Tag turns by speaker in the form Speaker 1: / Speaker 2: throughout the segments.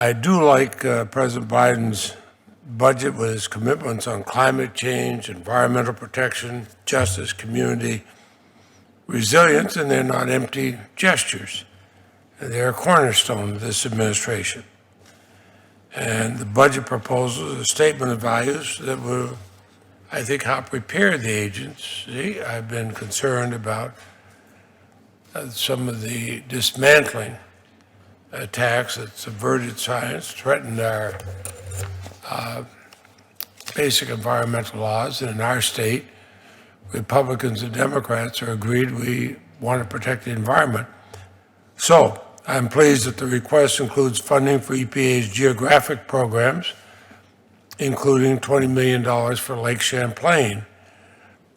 Speaker 1: I do like President Biden's budget with his commitments on climate change, environmental protection, justice, community resilience, and they're not empty gestures. They're a cornerstone of this administration. And the budget proposal is a statement of values that will, I think, help prepare the agency. I've been concerned about some of the dismantling attacks that subverted science, threatened our basic environmental laws. And in our state, Republicans and Democrats are agreed we want to protect the environment. So I'm pleased that the request includes funding for EPA's geographic programs, including $20 million for Lake Champlain.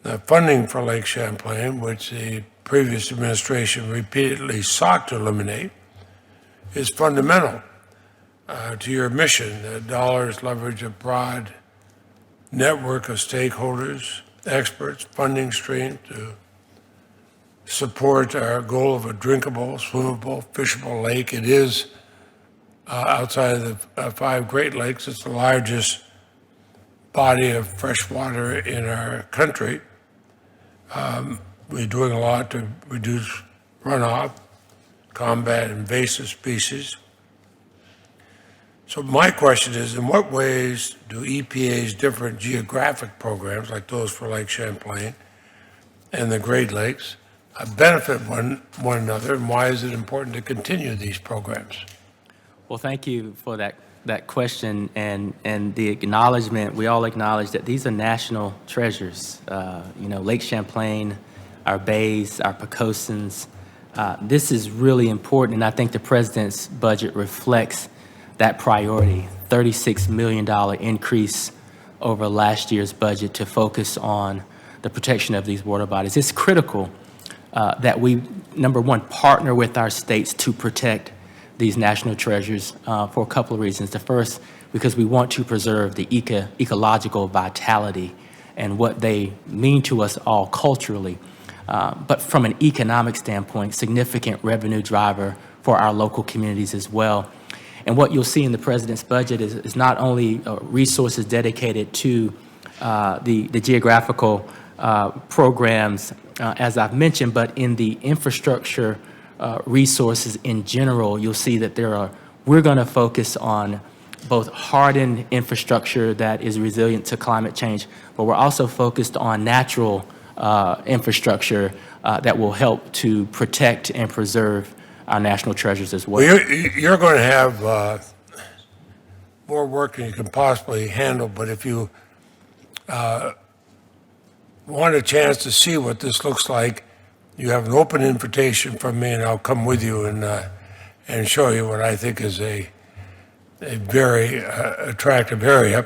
Speaker 1: The funding for Lake Champlain, which the previous administration repeatedly sought to eliminate, is fundamental to your mission. The dollars leverage a broad network of stakeholders, experts, funding stream to support our goal of a drinkable, swimmable, fishable lake. It is, outside of the 5 Great Lakes, it's the largest body of fresh water in our country. We're doing a lot to reduce runoff, combat invasive species. So my question is, in what ways do EPA's different geographic programs, like those for Lake Champlain and the Great Lakes, benefit one another, and why is it important to continue these programs?
Speaker 2: Well, thank you for that question and the acknowledgement. We all acknowledge that these are national treasures. Lake Champlain, our bays, our Pecosins. This is really important, and I think the president's budget reflects that priority. $36 million increase over last year's budget to focus on the protection of these water bodies. It's critical that we, number one, partner with our states to protect these national treasures for a couple of reasons. The first, because we want to preserve the ecological vitality and what they mean to us all culturally. But from an economic standpoint, significant revenue driver for our local communities as well. And what you'll see in the president's budget is not only resources dedicated to the geographical programs, as I've mentioned, but in the infrastructure resources in general, you'll see that we're going to focus on both hardened infrastructure that is resilient to climate change, but we're also focused on natural infrastructure that will help to protect and preserve our national treasures as well.
Speaker 1: Well, you're going to have more work than you can possibly handle, but if you want a chance to see what this looks like, you have an open invitation from me, and I'll come with you and show you what I think is a very attractive area.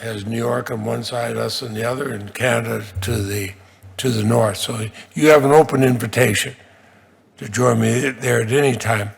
Speaker 1: Has New York on one side, us on the other, and Canada to the north. So you have an open invitation to join me there at any time.